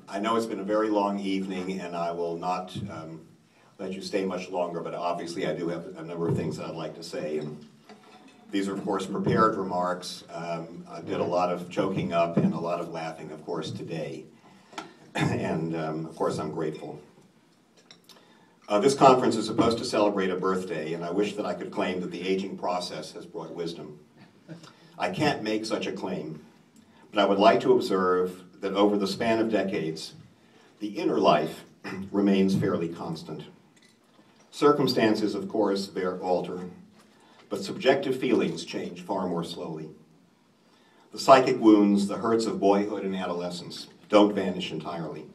I know it's been a very long evening, and I will not let you stay much longer, but obviously I do have a number of things that I'd like to say. And these are, of course, prepared remarks. I did a lot of choking up and a lot of laughing, of course, today. And, of course, I'm grateful. This conference is supposed to celebrate a birthday, and I wish that I could claim that the aging process has brought wisdom. I can't make such a claim, but I would like to observe that over the span of decades, the inner life remains fairly constant. Circumstances, of course, alter, but subjective feelings change far more slowly. The psychic wounds, the hurts of boyhood and adolescence, don't vanish entirely.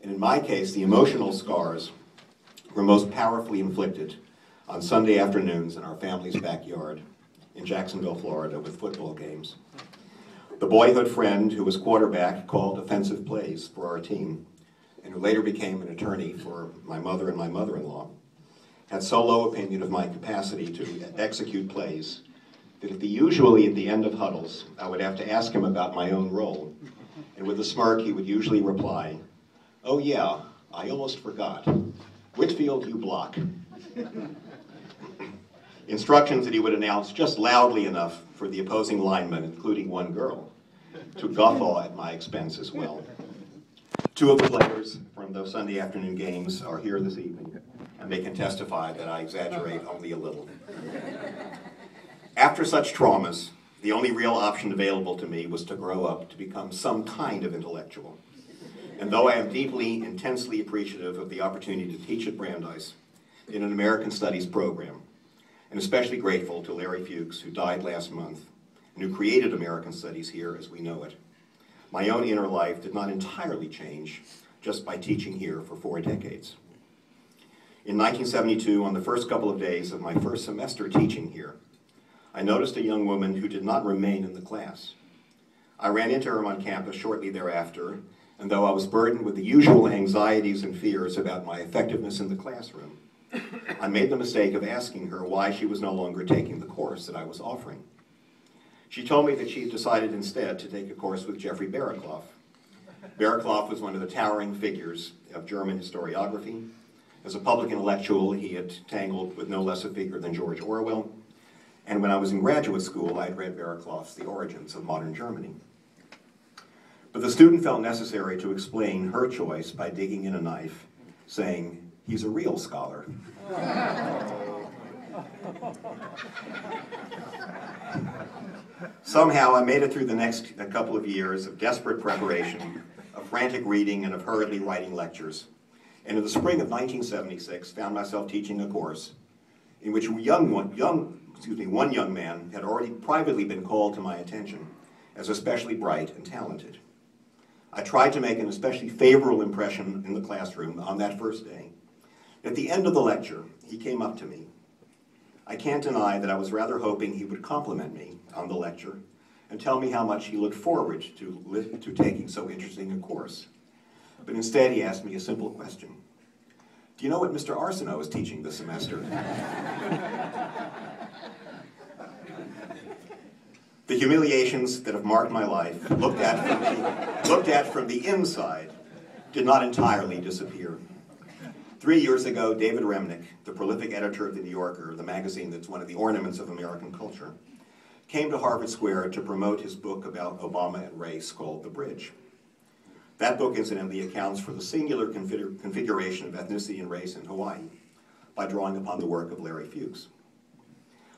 And in my case, the emotional scars were most powerfully inflicted on Sunday afternoons in our family's backyard in Jacksonville, Florida, with football games. The boyhood friend who was quarterback called offensive plays for our team, and who later became an attorney for my mother and my mother-in-law, had so low opinion of my capacity to execute plays that usually at the end of huddles, I would have to ask him about my own role. And with a smirk, he would usually reply, "Oh yeah, I almost forgot. Whitfield, you block." Instructions that he would announce just loudly enough for the opposing linemen, including one girl, to guffaw at my expense as well. Two of the players from those Sunday afternoon games are here this evening, and they can testify that I exaggerate only a little. After such traumas, the only real option available to me was to grow up to become some kind of intellectual. And though I am deeply, intensely appreciative of the opportunity to teach at Brandeis in an American Studies program, and especially grateful to Larry Fuchs, who died last month, and who created American Studies here as we know it, my own inner life did not entirely change just by teaching here for 4 decades. In 1972, on the first couple of days of my first semester teaching here, I noticed a young woman who did not remain in the class. I ran into her on campus shortly thereafter, and though I was burdened with the usual anxieties and fears about my effectiveness in the classroom, I made the mistake of asking her why she was no longer taking the course that I was offering. She told me that she had decided instead to take a course with Jeffrey Berekloff. Berekloff was one of the towering figures of German historiography. As a public intellectual, he had tangled with no less a figure than George Orwell. And when I was in graduate school, I had read Berekloff's The Origins of Modern Germany. But the student felt necessary to explain her choice by digging in a knife, saying, "He's a real scholar." Somehow I made it through the next couple of years of desperate preparation, of frantic reading, and of hurriedly writing lectures. And in the spring of 1976, found myself teaching a course in which one young man had already privately been called to my attention as especially bright and talented. I tried to make an especially favorable impression in the classroom on that first day. At the end of the lecture, he came up to me. I can't deny that I was rather hoping he would compliment me on the lecture and tell me how much he looked forward to taking so interesting a course. But instead, he asked me a simple question. "Do you know what Mr. Arsenault is teaching this semester?" The humiliations that have marked my life, looked at from the inside, did not entirely disappear. 3 years ago, David Remnick, the prolific editor of The New Yorker, the magazine that's one of the ornaments of American culture, came to Harvard Square to promote his book about Obama and race called The Bridge. That book, incidentally, accounts for the singular configuration of ethnicity and race in Hawaii by drawing upon the work of Larry Fuchs.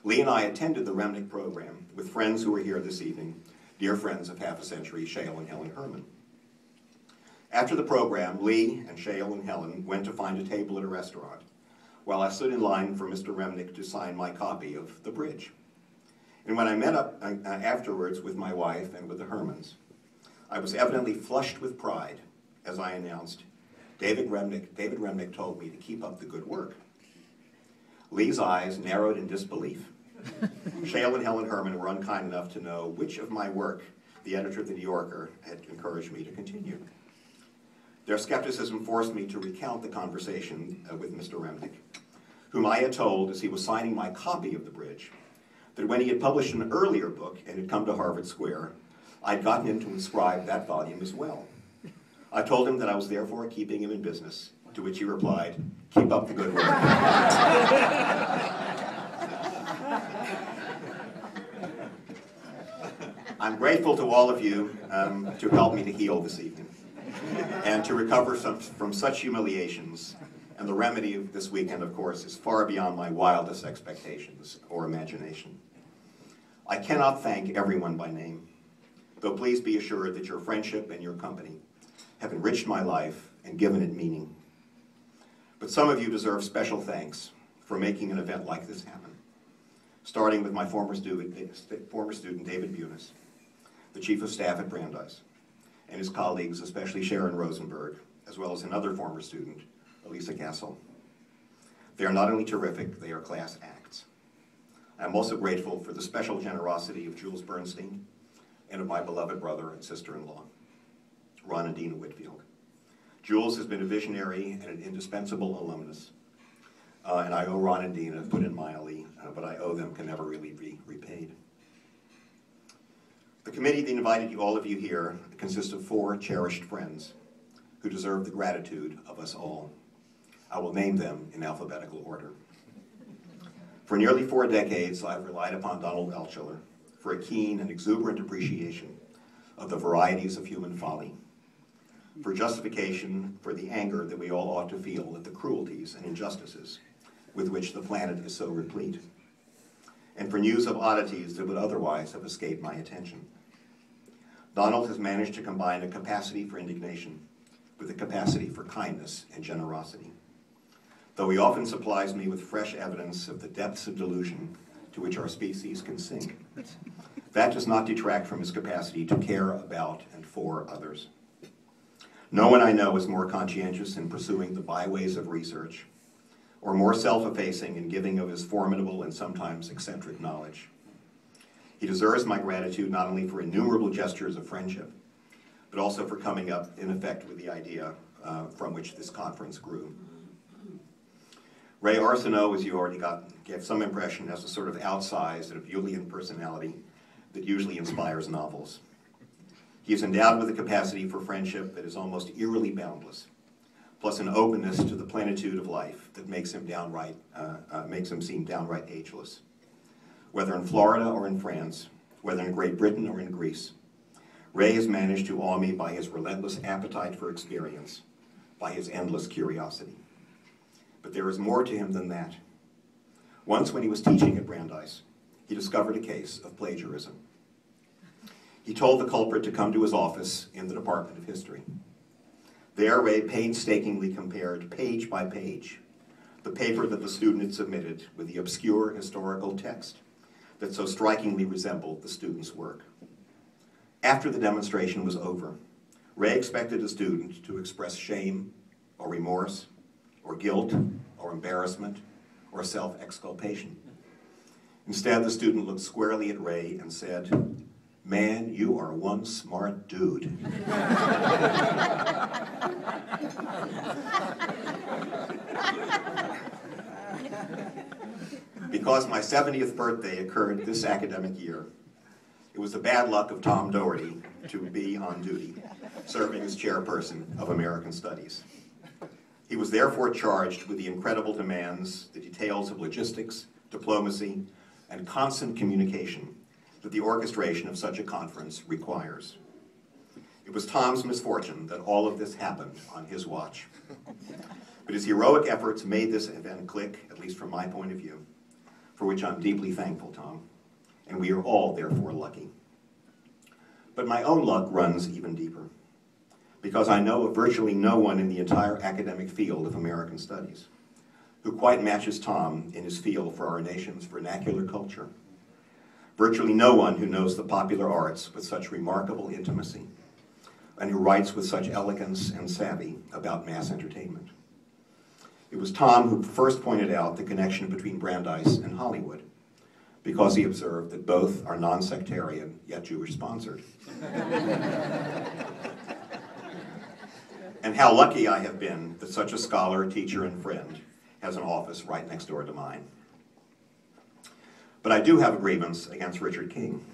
Lee and I attended the Remnick program with friends who are here this evening, dear friends of half a century, Shale and Helen Herman. After the program, Lee and Shale and Helen went to find a table at a restaurant, while I stood in line for Mr. Remnick to sign my copy of The Bridge. And when I met up afterwards with my wife and with the Hermans, I was evidently flushed with pride as I announced, David Remnick told me to keep up the good work. Lee's eyes narrowed in disbelief. Shale and Helen Herman were unkind enough to know which of my work the editor of The New Yorker had encouraged me to continue. Their skepticism forced me to recount the conversation with Mr. Remnick, whom I had told as he was signing my copy of The Bridge, that when he had published an earlier book and had come to Harvard Square, I'd gotten him to inscribe that volume as well. I told him that I was therefore keeping him in business, to which he replied, "Keep up the good work." I'm grateful to all of you to help me to heal this evening and to recover from such humiliations. And the remedy of this weekend, of course, is far beyond my wildest expectations or imagination. I cannot thank everyone by name, though please be assured that your friendship and your company have enriched my life and given it meaning. But some of you deserve special thanks for making an event like this happen, starting with my former student David Bunis, the Chief of Staff at Brandeis, and his colleagues, especially Sharon Rosenberg, as well as another former student, Elisa Castle. They are not only terrific, they are class acts. I'm also grateful for the special generosity of Jules Bernstein and of my beloved brother and sister-in-law, Ron and Dina Whitfield. Jules has been a visionary and an indispensable alumnus, and I owe Ron and Dina, put in mildly, but I owe them can never really be repaid. The committee that invited all of you here consists of 4 cherished friends who deserve the gratitude of us all. I will name them in alphabetical order. For nearly 4 decades, I've relied upon Donald Altschuler for a keen and exuberant appreciation of the varieties of human folly, for justification for the anger that we all ought to feel at the cruelties and injustices with which the planet is so replete, and for news of oddities that would otherwise have escaped my attention. Donald has managed to combine a capacity for indignation with a capacity for kindness and generosity, though he often supplies me with fresh evidence of the depths of delusion to which our species can sink. That does not detract from his capacity to care about and for others. No one I know is more conscientious in pursuing the byways of research, or more self-effacing in giving of his formidable and sometimes eccentric knowledge. He deserves my gratitude not only for innumerable gestures of friendship, but also for coming up, in effect, with the idea from which this conference grew. Ray Arsenault, as you already gave some impression, has a sort of outsized and ebullient personality that usually inspires novels. He is endowed with a capacity for friendship that is almost eerily boundless, plus an openness to the plenitude of life that makes him seem downright ageless. Whether in Florida or in France, whether in Great Britain or in Greece, Ray has managed to awe me by his relentless appetite for experience, by his endless curiosity. But there is more to him than that. Once when he was teaching at Brandeis, he discovered a case of plagiarism. He told the culprit to come to his office in the Department of History. There, Ray painstakingly compared, page by page, the paper that the student had submitted with the obscure historical text that so strikingly resembled the student's work. After the demonstration was over, Ray expected the student to express shame or remorse or guilt or embarrassment or self-exculpation. Instead, the student looked squarely at Ray and said, "Man, you are one smart dude." Because my 70th birthday occurred this academic year, it was the bad luck of Tom Doherty to be on duty, serving as chairperson of American Studies. He was therefore charged with the incredible demands, the details of logistics, diplomacy, and constant communication that the orchestration of such a conference requires. It was Tom's misfortune that all of this happened on his watch. But his heroic efforts made this event click, at least from my point of view, for which I'm deeply thankful, Tom, and we are all therefore lucky. But my own luck runs even deeper, because I know of virtually no one in the entire academic field of American Studies who quite matches Tom in his feel for our nation's vernacular culture. Virtually no one who knows the popular arts with such remarkable intimacy and who writes with such elegance and savvy about mass entertainment. It was Tom who first pointed out the connection between Brandeis and Hollywood, because he observed that both are non-sectarian, yet Jewish-sponsored. And how lucky I have been that such a scholar, teacher, and friend has an office right next door to mine. But I do have a grievance against Richard King,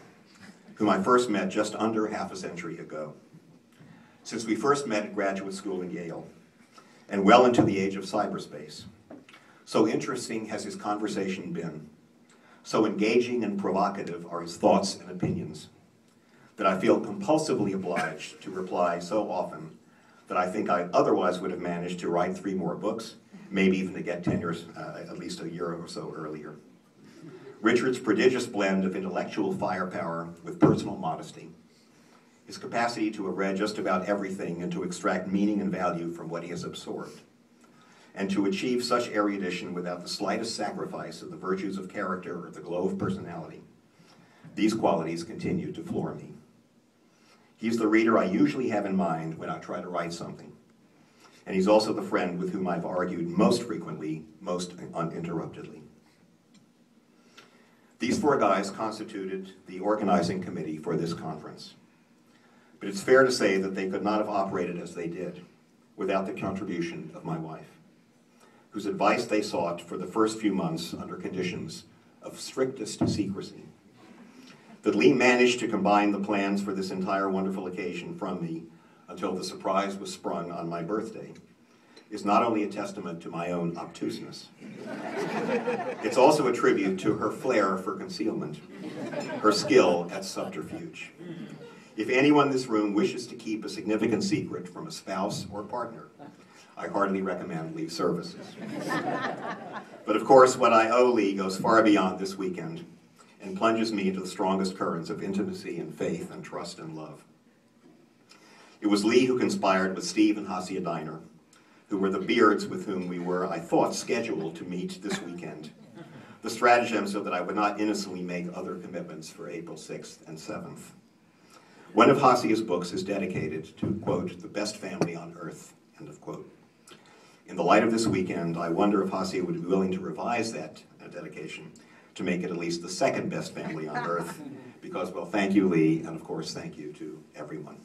whom I first met just under half a century ago. since we first met at graduate school in Yale, and well into the age of cyberspace. So interesting has his conversation been, so engaging and provocative are his thoughts and opinions, that I feel compulsively obliged to reply so often that I think I otherwise would have managed to write 3 more books, maybe even to get tenure at least a year or so earlier. Richard's prodigious blend of intellectual firepower with personal modesty, his capacity to have read just about everything and to extract meaning and value from what he has absorbed, and to achieve such erudition without the slightest sacrifice of the virtues of character or the glow of personality. These qualities continue to floor me. He's the reader I usually have in mind when I try to write something. And he's also the friend with whom I've argued most frequently, most uninterruptedly. These 4 guys constituted the organizing committee for this conference. But it's fair to say that they could not have operated as they did without the contribution of my wife, whose advice they sought for the first few months under conditions of strictest secrecy. That Lee managed to combine the plans for this entire wonderful occasion from me until the surprise was sprung on my birthday is not only a testament to my own obtuseness, it's also a tribute to her flair for concealment, her skill at subterfuge. If anyone in this room wishes to keep a significant secret from a spouse or partner, I heartily recommend Lee's services. But of course, what I owe Lee goes far beyond this weekend and plunges me into the strongest currents of intimacy and faith and trust and love. It was Lee who conspired with Steve and Hasia Diner, who were the beards with whom we were, I thought, scheduled to meet this weekend. The stratagem so that I would not innocently make other commitments for April 6th and 7th. One of Hasia's books is dedicated to, quote, the best family on earth, end of quote. In the light of this weekend, I wonder if Hasia would be willing to revise that dedication to make it at least the second best family on earth, because, well, thank you, Lee, and of course, thank you to everyone.